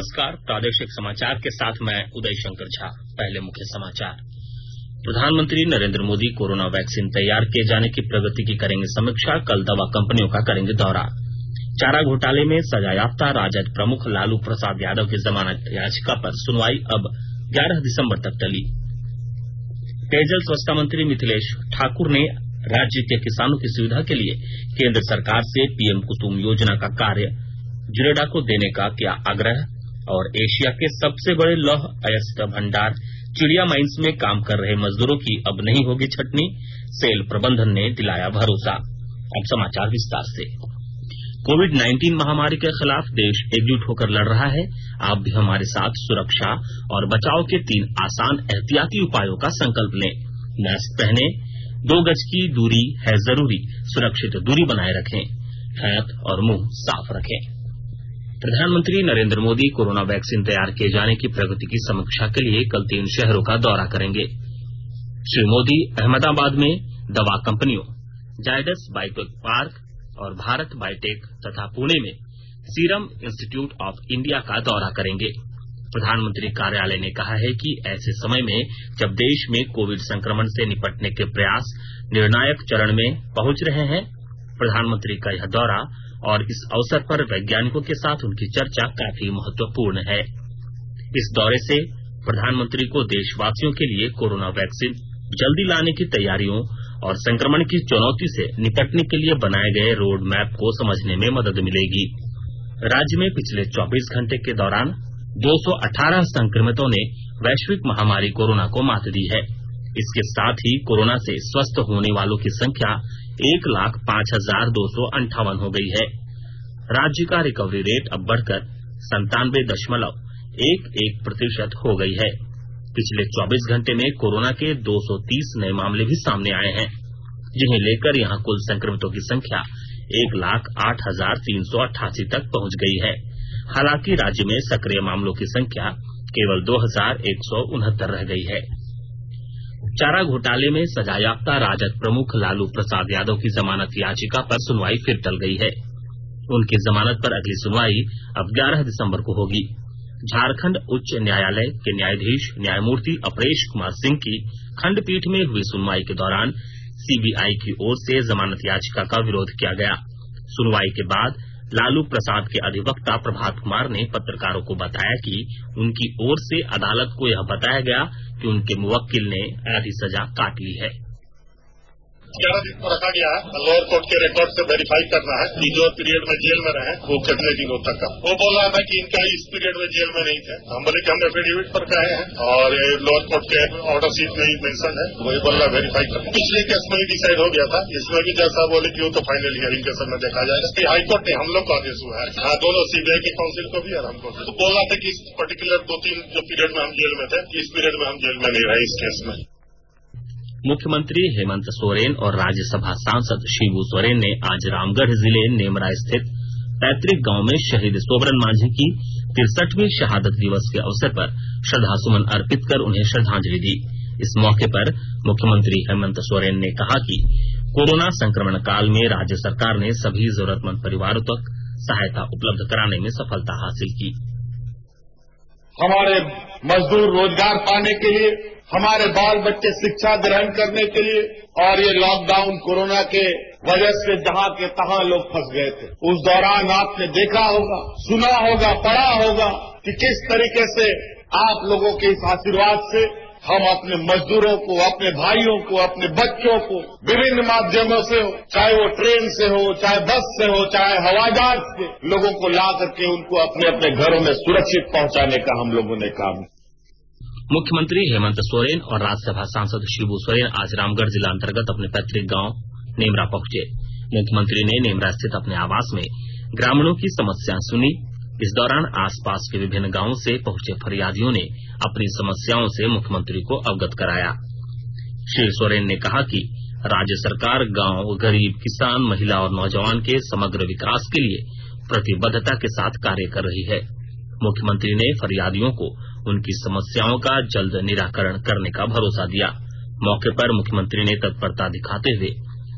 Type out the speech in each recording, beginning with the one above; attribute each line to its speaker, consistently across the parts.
Speaker 1: नमस्कार। प्रादेशिक समाचार के साथ मैं उदय शंकर झा। पहले मुख्य समाचार। प्रधानमंत्री नरेंद्र मोदी कोरोना वैक्सीन तैयार किए जाने की प्रगति की करेंगे समीक्षा। कल दवा कंपनियों का करेंगे दौरा। चारा घोटाले में सजायाफ्ता राजद प्रमुख लालू प्रसाद यादव की जमानत याचिका पर सुनवाई अब 11 दिसंबर तक टली। पेयजल स्वच्छता मंत्री मिथिलेश ठाकुर ने राज्य के किसानों की सुविधा के लिए केंद्र सरकार से पीएम कुसुम योजना का कार्य जुरेडा को देने का किया आग्रह। और एशिया के सबसे बड़े लौह अयस्क भंडार चिड़िया माइंस में काम कर रहे मजदूरों की अब नहीं होगी छटनी। सेल प्रबंधन ने दिलाया भरोसा। अब समाचार विस्तार से। कोविड-19 महामारी के खिलाफ देश एकजुट होकर लड़ रहा है। आप भी हमारे साथ सुरक्षा और बचाव के 3 आसान एहतियाती उपायों का संकल्प लें। मास्क पहने, 2 गज की दूरी है जरूरी, सुरक्षित दूरी बनाए रखें, हाथ और मुंह साफ रखें। प्रधानमंत्री नरेंद्र मोदी कोरोना वैक्सीन तैयार किए जाने की प्रगति की समीक्षा के लिए कल 3 शहरों का दौरा करेंगे। श्री मोदी अहमदाबाद में दवा कंपनियों जायडस बायोटेक पार्क और भारत बायोटेक तथा पुणे में सीरम इंस्टीट्यूट ऑफ इंडिया का दौरा करेंगे। प्रधानमंत्री कार्यालय ने कहा है कि ऐसे समय में जब देश में कोविड संक्रमण से निपटने के प्रयास निर्णायक चरण में पहुंच रहे हैं, प्रधानमंत्री का यह दौरा और इस अवसर पर वैज्ञानिकों के साथ उनकी चर्चा काफी महत्वपूर्ण है। इस दौरे से प्रधानमंत्री को देशवासियों के लिए कोरोना वैक्सीन जल्दी लाने की तैयारियों और संक्रमण की चुनौती से निपटने के लिए बनाए गए रोड मैप को समझने में मदद मिलेगी। राज्य में पिछले 24 घंटे के दौरान 218 संक्रमितों ने वैश्विक महामारी कोरोना को मात दी है। इसके साथ ही कोरोना से स्वस्थ होने वालों की संख्या 1,05,258 हो गई है। राज्य का रिकवरी रेट अब बढ़कर 97.11% हो गई है। पिछले 24 घंटे में कोरोना के 230 नए मामले भी सामने आए हैं, जिन्हें लेकर यहां कुल संक्रमितों की संख्या 1,08,388 तक पहुंच गई है। हालांकि राज्य में सक्रिय मामलों की संख्या केवल 2,169 रह गई है। चारा घोटाले में सजायाफ्ता राजद प्रमुख लालू प्रसाद यादव की जमानत याचिका पर सुनवाई फिर टल गई है। उनकी जमानत पर अगली सुनवाई अब 11 दिसंबर को होगी। झारखंड उच्च न्यायालय के न्यायाधीश न्यायमूर्ति अपरेश कुमार सिंह की खंडपीठ में हुई सुनवाई के दौरान सीबीआई की ओर से जमानत याचिका का विरोध किया गया। सुनवाई के बाद लालू प्रसाद के अधिवक्ता प्रभात कुमार ने पत्रकारों को बताया कि उनकी ओर से अदालत को यह बताया गया कि उनके मुवक्किल ने आधी सजा काट ली है।
Speaker 2: 11 दिन को रखा गया है। लोअर कोर्ट के रिकॉर्ड से वेरीफाई करना है कि जो पीरियड में जेल में रहे वो कितने दिनों तक का। वो बोल रहा था कि इनका इस पीरियड में जेल में नहीं थे। हम बोले कि हम एफिडेविट पर गए हैं और लोअर कोर्ट के ऑर्डर शीट में ही मेंशन है, वही बोल रहा वेरीफाई करना। पिछले केस में ही डिसाइड हो गया था, इसमें भी जैसा बोले कि वो तो फाइनल हियरिंग के समय देखा जाएगा। हाईकोर्ट ने हम लोग का आदेश हुआ है, हाँ, दोनों सीबीआई की काउंसिल को भी और हमको तो बोल रहा था कि इस पर्टिकुलर 2-3 जो पीरियड में हम जेल में थे, इस पीरियड में हम जेल में नहीं रहे इस केस में।
Speaker 1: मुख्यमंत्री हेमंत सोरेन और राज्यसभा सांसद शिबू सोरेन ने आज रामगढ़ जिले नेमरा स्थित पैतृक गांव में शहीद सोबरन मांझी की 63वीं शहादत दिवस के अवसर पर श्रद्धासुमन अर्पित कर उन्हें श्रद्धांजलि दी। इस मौके पर मुख्यमंत्री हेमंत सोरेन ने कहा कि कोरोना संक्रमण काल में राज्य सरकार ने सभी जरूरतमंद परिवारों तक सहायता उपलब्ध कराने में सफलता हासिल की।
Speaker 3: हमारे मजदूर रोजगार पाने के लिए, हमारे बाल बच्चे शिक्षा ग्रहण करने के लिए, और ये लॉकडाउन कोरोना के वजह से जहां के तहां लोग फंस गए थे, उस दौरान आपने देखा होगा, सुना होगा, पढ़ा होगा कि किस तरीके से आप लोगों के इस आशीर्वाद से हम अपने मजदूरों को, अपने भाइयों को, अपने बच्चों को विभिन्न माध्यमों से हो, चाहे वो ट्रेन से हो, चाहे बस से हो, चाहे हवाई जहाज से, लोगों को ला करके उनको अपने अपने घरों में सुरक्षित पहुंचाने का हम लोगों ने काम।
Speaker 1: मुख्यमंत्री हेमंत सोरेन और राज्यसभा सांसद शिबू सोरेन आज रामगढ़ जिला अंतर्गत अपने पैतृक गांव नेमरा पहुंचे। मुख्यमंत्री ने नेमरा स्थित अपने आवास में ग्रामीणों की समस्याएं सुनी। इस दौरान आसपास के विभिन्न गांवों से पहुंचे फरियादियों ने अपनी समस्याओं से मुख्यमंत्री को अवगत कराया। श्री सोरेन ने कहा कि राज्य सरकार गांव, गरीब, किसान, महिला और नौजवान के समग्र विकास के लिए प्रतिबद्धता के साथ कार्य कर रही है। मुख्यमंत्री ने फरियादियों को उनकी समस्याओं का जल्द निराकरण करने का भरोसा दिया। मौके पर मुख्यमंत्री ने तत्परता दिखाते हुए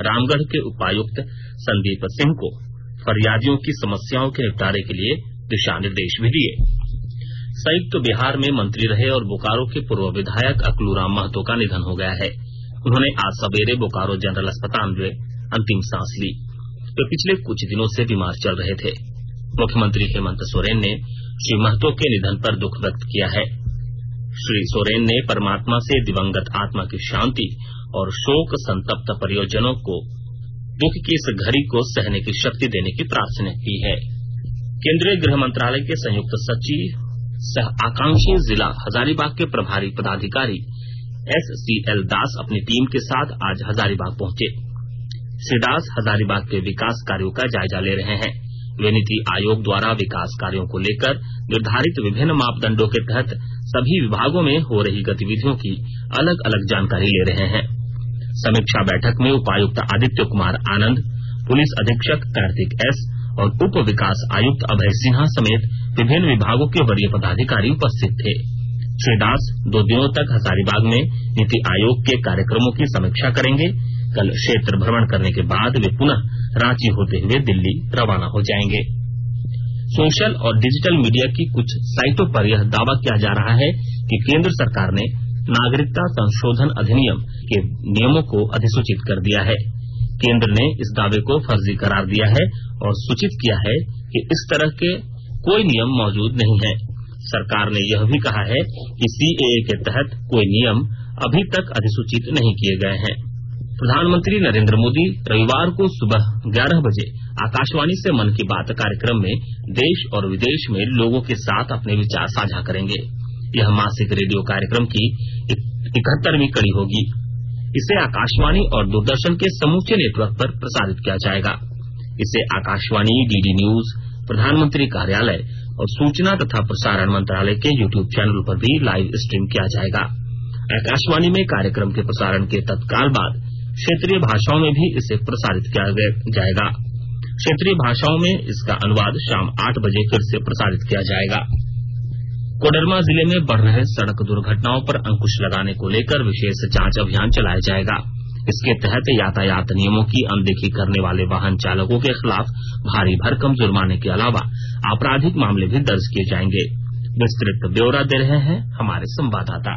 Speaker 1: रामगढ़ के उपायुक्त संदीप सिंह को फरियादियों की समस्याओं के निपटारे के लिए दिशा निर्देश भी दिए। संयुक्त बिहार में मंत्री रहे और बोकारो के पूर्व विधायक अकलूराम महतो का निधन हो गया है। उन्होंने आज सवेरे बोकारो जनरल अस्पताल में अंतिम सांस ली। वे पिछले कुछ दिनों से बीमार चल रहे थे। मुख्यमंत्री हेमंत सोरेन ने श्री महतो के निधन पर दुख व्यक्त किया है। श्री सोरेन ने परमात्मा से दिवंगत आत्मा की शांति और शोक संतप्त परिजनों को दुख की इस घड़ी को सहने की शक्ति देने की प्रार्थना की है। केंद्रीय गृह मंत्रालय के संयुक्त सचिव सह आकांक्षी जिला हजारीबाग के प्रभारी पदाधिकारी SCL दास अपनी टीम के साथ आज हजारीबाग पहुंचे। श्री दास हजारीबाग के विकास कार्यों का जायजा ले रहे हैं। वे नीति आयोग द्वारा विकास कार्यों को लेकर निर्धारित विभिन्न मापदंडों के तहत सभी विभागों में हो रही गतिविधियों की अलग अलग जानकारी ले रहे हैं। समीक्षा बैठक में उपायुक्त आदित्य कुमार आनंद, पुलिस अधीक्षक कार्तिक S और उप विकास आयुक्त अभय सिन्हा समेत विभिन्न विभागों के वरीय पदाधिकारी उपस्थित थे। श्री दास 2 दिनों तक हजारीबाग में नीति आयोग के कार्यक्रमों की समीक्षा करेंगे। कल क्षेत्र भ्रमण करने के बाद वे पुनः रांची होते हुए दिल्ली रवाना हो जाएंगे। सोशल और डिजिटल मीडिया की कुछ साइटों पर यह दावा किया जा रहा है कि केंद्र सरकार ने नागरिकता संशोधन अधिनियम के नियमों को अधिसूचित कर दिया है। केंद्र ने इस दावे को फर्जी करार दिया है और सूचित किया है कि इस तरह के कोई नियम मौजूद नहीं है। सरकार ने यह भी कहा है कि CAA के तहत कोई नियम अभी तक अधिसूचित नहीं किए गए हैं। प्रधानमंत्री नरेंद्र मोदी रविवार को सुबह 11 बजे आकाशवाणी से मन की बात कार्यक्रम में देश और विदेश में लोगों के साथ अपने विचार साझा करेंगे। यह मासिक रेडियो कार्यक्रम की 71वीं कड़ी होगी। इसे आकाशवाणी और दूरदर्शन के समूचे नेटवर्क पर प्रसारित किया जाएगा। इसे आकाशवाणी, DD न्यूज, प्रधानमंत्री कार्यालय और सूचना तथा प्रसारण मंत्रालय के YouTube चैनल पर भी लाइव स्ट्रीम किया जाएगा। आकाशवाणी में कार्यक्रम के प्रसारण के तत्काल बाद क्षेत्रीय भाषाओं में भी इसे प्रसारित किया जाएगा। क्षेत्रीय भाषाओं में इसका अनुवाद शाम 8 बजे फिर से प्रसारित किया जाएगा। कोडरमा जिले में बढ़ रहे सड़क दुर्घटनाओं पर अंकुश लगाने को लेकर विशेष जांच अभियान चलाया जाएगा। इसके तहत यातायात नियमों की अनदेखी करने वाले वाहन चालकों के खिलाफ भारी भरकम जुर्माने के अलावा आपराधिक मामले भी दर्ज किए जाएंगे। विस्तृत ब्यौरा दे रहे हैं हमारे संवाददाता।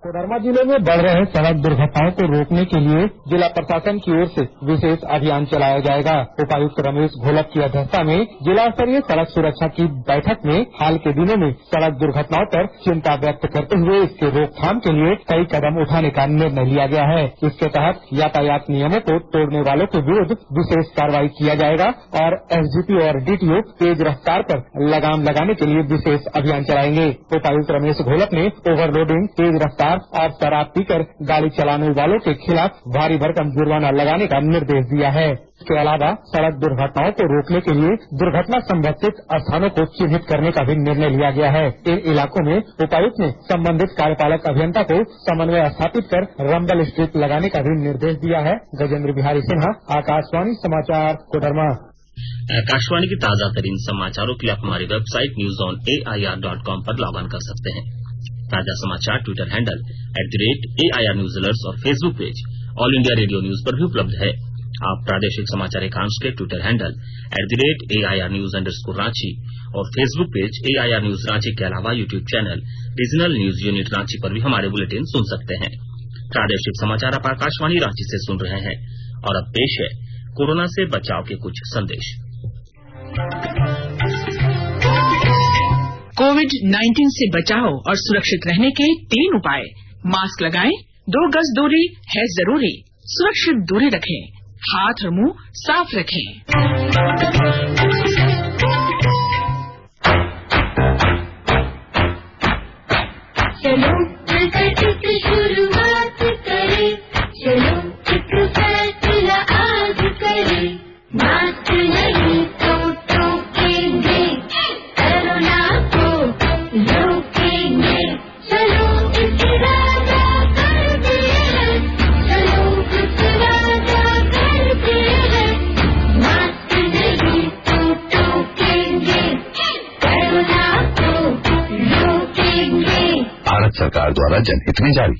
Speaker 4: कोडरमा जिले में बढ़ रहे सड़क दुर्घटनाओं को रोकने के लिए जिला प्रशासन की ओर से विशेष अभियान चलाया जाएगा। उपायुक्त रमेश घोलप की अध्यक्षता में जिला स्तरीय सड़क सुरक्षा की बैठक में हाल के दिनों में सड़क दुर्घटनाओं पर चिंता व्यक्त करते हुए इसके रोकथाम के लिए कई कदम उठाने का निर्णय लिया गया है। इसके तहत यातायात नियमों को तोड़ने वालों के विरुद्ध विशेष कार्रवाई किया जाएगा और SGP और DTO तेज रफ्तार पर लगाम लगाने के लिए विशेष अभियान चलाएंगे। उपायुक्त रमेश घोलप ने ओवरलोडिंग, तेज रफ्तार और शराब पीकर गाड़ी चलाने वालों के खिलाफ भारी भरकम जुर्माना लगाने का निर्देश दिया है। इसके अलावा सड़क दुर्घटनाओं को रोकने के लिए दुर्घटना संबंधित स्थानों को चिन्हित करने का भी निर्णय लिया गया है। इन इलाकों में उपायुक्त ने संबंधित कार्यपालक अभियंता को समन्वय स्थापित कर रंबल स्ट्रिप लगाने का भी निर्देश दिया है। गजेंद्र बिहारी सिन्हा, आकाशवाणी समाचार, कोडरमा।
Speaker 1: आकाशवाणी की ताजा तरीन समाचारों के लिए आप हमारी वेबसाइट newsonair.com पर लॉग इन कर सकते हैं। ताजा समाचार Twitter handle @AIR news alerts और Facebook page all India radio news पर भी उपलब्ध है। आप प्रादेशिक समाचार एकांश के Twitter handle @AIR news _Ranchi और Facebook page AIR news Ranchi के अलावा YouTube channel regional news unit Ranchi पर भी हमारे बुलेटिन सुन सकते हैं। प्रादेशिक समाचार आप आकाशवाणी रांची से सुन रहे हैं और अब पेश है कोरोना से बचाव के कुछ संदेश।
Speaker 5: कोविड-19 से बचाव और सुरक्षित रहने के 3 उपाय। मास्क लगाएं, 2 गज दूरी है जरूरी, सुरक्षित दूरी रखें, हाथ और मुंह साफ रखें।
Speaker 6: चलो मिलकर शुरुआत करें, चलो एक फैसला आज करें, मास्क नहीं तो टोकेंगे, कोरोना को रोकेंगे, चलो इरादा करते हैं, चलो इरादा करते हैं, मास्क नहीं तो टोकेंगे, कोरोना को रोकेंगे।
Speaker 7: भारत सरकार द्वारा जनहित में जारी।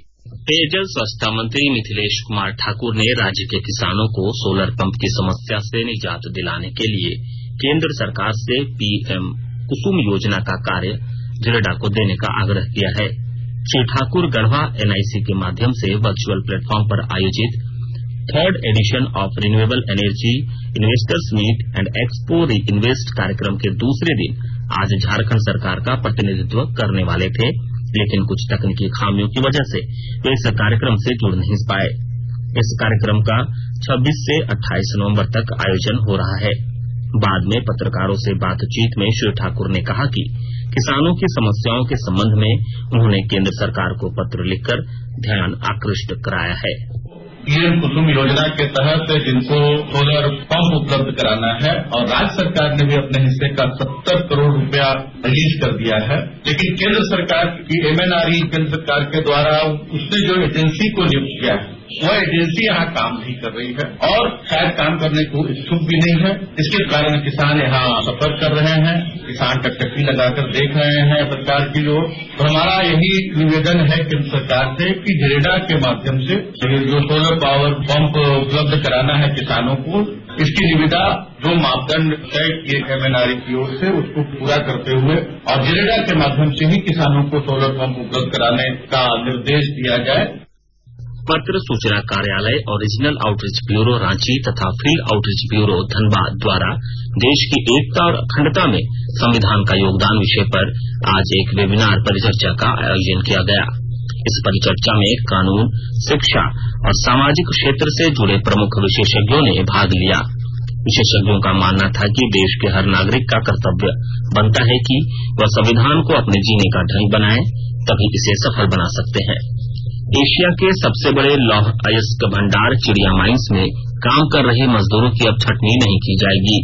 Speaker 1: पेयजल स्वच्छता मंत्री मिथिलेश कुमार ठाकुर ने राज्य के किसानों को सोलर पंप की समस्या से निजात दिलाने के लिए केंद्र सरकार से PM कुसुम योजना का कार्य जिरेडा को देने का आग्रह किया है। श्री ठाकुर गढ़वा एनआईसी के माध्यम से वर्चुअल प्लेटफॉर्म पर आयोजित 3rd edition of renewable energy investors meet and expo re invest कार्यक्रम के दूसरे दिन आज झारखंड सरकार का प्रतिनिधित्व करने वाले थे, लेकिन कुछ तकनीकी खामियों की वजह से वे इस कार्यक्रम से जुड़ नहीं पाए। इस कार्यक्रम का 26 से 28 नवंबर तक आयोजन हो रहा है। बाद में पत्रकारों से बातचीत में श्री ठाकुर ने कहा कि किसानों की समस्याओं के संबंध में उन्होंने केंद्र सरकार को पत्र लिखकर ध्यान आकृष्ट कराया है।
Speaker 3: पीएम कुसुम योजना के तहत जिनको सोलर पंप उपलब्ध कराना है और राज्य सरकार ने भी अपने हिस्से का 70 करोड़ रुपया रिलीज कर दिया है, लेकिन केंद्र सरकार की एमएनआरई केंद्र सरकार के द्वारा उसने जो एजेंसी को नियुक्त किया है वह एजेंसी यहाँ काम नहीं कर रही है और शायद काम करने को इच्छुक भी नहीं है। इसके कारण किसान यहाँ सफर कर रहे हैं, किसान टकटकी लगाकर देख रहे हैं सरकार की ओर। तो हमारा यही निवेदन है केंद्र सरकार से कि जिरेडा के माध्यम से जो सोलर पावर पंप उपलब्ध कराना है किसानों को, इसकी निविदा जो मापदंड तय किए एमएनआरई की ओर से उसको पूरा करते हुए और जिरेडा के माध्यम से ही किसानों को सोलर पंप उपलब्ध कराने का निर्देश दिया जाए।
Speaker 1: पत्र सूचना कार्यालय और रीजनल आउटरीच ब्यूरो रांची तथा फील्ड आउटरीच ब्यूरो धनबाद द्वारा देश की एकता और अखंडता में संविधान का योगदान विषय पर आज एक वेबिनार परिचर्चा का आयोजन किया गया। इस परिचर्चा में कानून, शिक्षा और सामाजिक क्षेत्र से जुड़े प्रमुख विशेषज्ञों ने भाग लिया। विशेषज्ञों का मानना था कि देश के हर नागरिक का कर्तव्य बनता है कि वह संविधान को अपने जीने का ढंग बनाए, तभी इसे सफल बना सकते हैं। एशिया के सबसे बड़े लौह अयस्क भंडार चिड़िया माइंस में काम कर रहे मजदूरों की अब छटनी नहीं की जाएगी।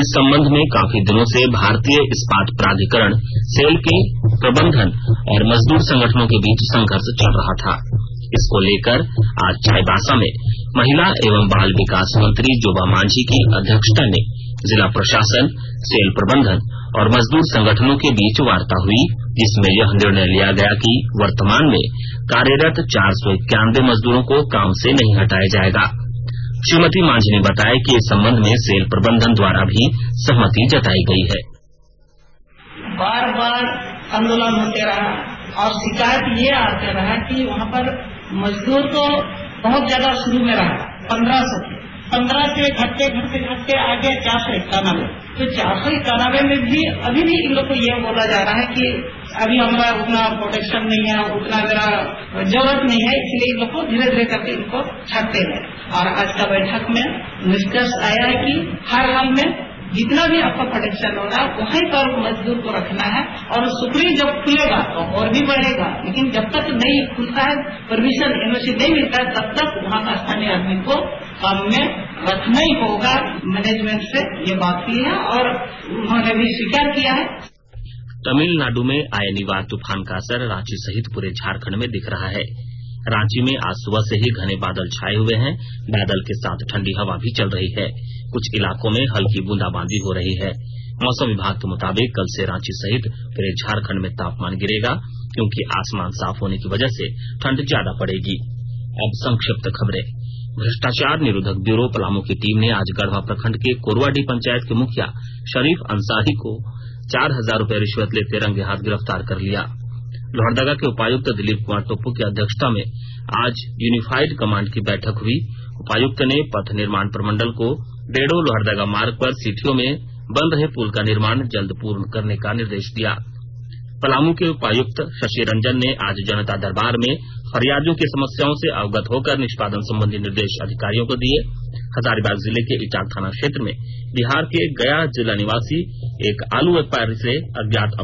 Speaker 1: इस संबंध में काफी दिनों से भारतीय इस्पात प्राधिकरण सेल के प्रबंधन और मजदूर संगठनों के बीच संघर्ष चल रहा था। इसको लेकर आज चाईबासा में महिला एवं बाल विकास मंत्री जोबा मांझी की अध्यक्षता में जिला प्रशासन, सेल प्रबंधन और मजदूर संगठनों के बीच वार्ता हुई, जिसमें यह निर्णय लिया गया कि वर्तमान में कार्यरत 491 मजदूरों को काम से नहीं हटाया जाएगा। श्रीमती मांझी ने बताया कि इस संबंध में सेल प्रबंधन द्वारा भी सहमति जताई गई है।
Speaker 8: बार बार आंदोलन होते रहा और शिकायत ये आते रहा कि वहाँ पर मजदूर तो बहुत ज्यादा शुरू में रहा 15 से घटते आगे 491। तो 491 में भी अभी भी इन लोग को ये बोला जा रहा है कि अभी हमारा उतना प्रोटेक्शन नहीं है, उतना मेरा जरूरत नहीं है, इसलिए इन लोग को धीरे धीरे करके इनको छाटते हैं। और आज का बैठक में निष्कर्ष आया है कि हर हाल में जितना भी आपका प्रोटेक्शन होगा वहीं पर मजदूर को रखना है और सुप्रीम जब खुलेगा तो और भी बढ़ेगा, लेकिन जब तक नहीं खुलता है, परमिशन एनओसी नहीं मिलता है, तब तक वहाँ का स्थानीय आदमी को काम में रखना ही होगा। मैनेजमेंट से ये बात की है और उन्होंने भी स्वीकार किया है।
Speaker 1: तमिलनाडु में आए निवार तूफान का असर रांची सहित पूरे झारखंड में दिख रहा है। रांची में आज सुबह से ही घने बादल छाए हुए हैं। बादल के साथ ठंडी हवा भी चल रही है। कुछ इलाकों में हल्की बूंदाबांदी हो रही है। मौसम विभाग के मुताबिक कल से रांची सहित पूरे झारखंड में तापमान गिरेगा, क्योंकि आसमान साफ होने की वजह से ठंड ज्यादा पड़ेगी। अब संक्षिप्त खबरें। भ्रष्टाचार निरोधक ब्यूरो पलामू की टीम ने आज गढ़वा प्रखंड के कोरवाडी पंचायत के मुखिया शरीफ अंसारी को 4000 रूपये रिश्वत लेते रंगे हाथ गिरफ्तार कर लिया। लोहरदगा के उपायुक्त दिलीप कुमार टोप्पो की अध्यक्षता में आज यूनिफाइड कमांड की बैठक हुई। उपायुक्त ने पथ निर्माण प्रमंडल को डेड़ो लोहरदगा मार्ग पर सीटियों में बन रहे पुल का निर्माण जल्द पूर्ण करने का निर्देश दिया। पलामू के उपायुक्त शशि रंजन ने आज जनता दरबार में फरियादियों की समस्याओं से अवगत होकर निष्पादन संबंधी निर्देश अधिकारियों को दिए। हजारीबाग जिले के इटाक थाना क्षेत्र में बिहार के गया जिला निवासी एक आलू व्यापारी से अज्ञात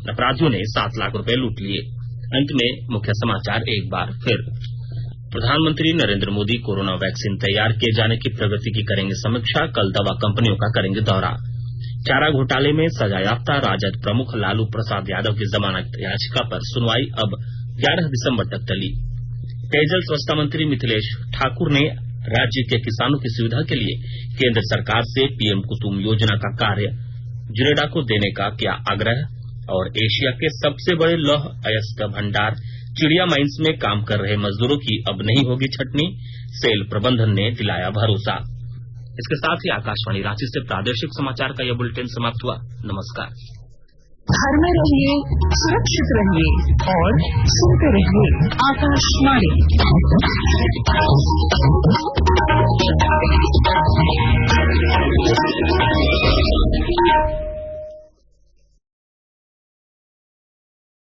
Speaker 1: अपराधियों ने 7 लाख रुपए लूट लिए। अंत में मुख्य समाचार एक बार फिर। प्रधानमंत्री नरेंद्र मोदी कोरोना वैक्सीन तैयार किए जाने की प्रगति की करेंगे समीक्षा। कल दवा कंपनियों का करेंगे दौरा। चारा घोटाले में सजायाफ्ता राजद प्रमुख लालू प्रसाद यादव की जमानत याचिका पर सुनवाई अब 11 दिसंबर तक टली। पेयजल स्वच्छता मंत्री मिथिलेश ठाकुर ने राज्य के किसानों की सुविधा के लिए केंद्र सरकार से पीएम कुसुम योजना का कार्य जिरेडा को देने का किया आग्रह। और एशिया के सबसे बड़े लौह अयस्क भंडार चिड़िया माइंस में काम कर रहे मजदूरों की अब नहीं होगी छटनी, सेल प्रबंधन ने दिलाया भरोसा। इसके साथ ही आकाशवाणी रांची से प्रादेशिक समाचार का यह बुलेटिन समाप्त हुआ। नमस्कार।
Speaker 5: घर में रहिए, सुरक्षित रहिए और सुनते रहिए आकाशवाणी।